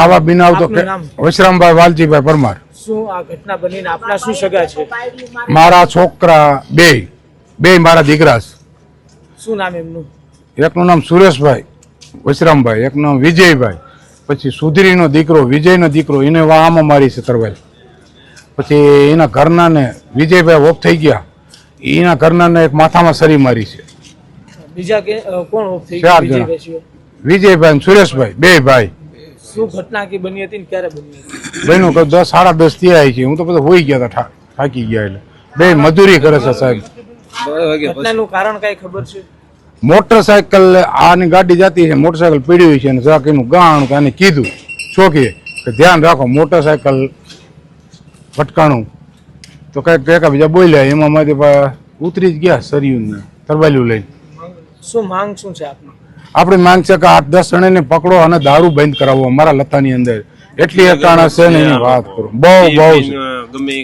આવા બનાવ તો વિશ્રામભાઈ વાલજીભાઈ પરમાર. શું આ ઘટના બનીને આપના શું સગા છે? મારા છોકરા બે મારા દીકરા છે. શું નામ એમનું? એકનું નામ સુરેશભાઈ વિશ્રામભાઈ, એકનું નામ વિજયભાઈ, પછી સુધીરીનો દીકરો વિજયનો દીકરો એને આમાં મારી છે તરવાલ. પછી એના ઘરના ને વિજયભાઈ ઓફ થઈ ગયા, એના ઘરના ને એક માથામાં સરી મારી છે. બીજા કોણ ઓફ થઈ ચાર ગયા? જણા, વિજયભાઈ અને સુરેશભાઈ બે ભાઈ. શું ઘટના કી બની હતી ને ક્યારે બની હતી? બહેનો 10 સાડા 10 થયા છે. હું તો બધા હોઈ ગયા હતા, થાકી ગયા. એટલે બે મજૂરી કરે છે સાહેબ. ઘટનાનું કારણ કઈ ખબર છે? મોટરસાયકલ આની ગાડી જતી છે, મોટરસાયકલ પીડી હોય છે અને જરાક એનું ગાણ આને કીધું ચોકીએ કે ધ્યાન રાખો મોટરસાયકલ ભટકાણું, તો કઈક એકા બીજા બોલ્યા, એમાં માંથી ઉતરી જ ગયા સરિયું ને તરબાલિયું લઈને. શું માંગ શું છે આપની? આપણી માંગ છે કે 8-10 જણાને પકડો અને દારૂ બંધ કરાવો અમારા લતાની અંદર. એટલી અટાણા છે ને એની વાત કરો, બહુ ગમે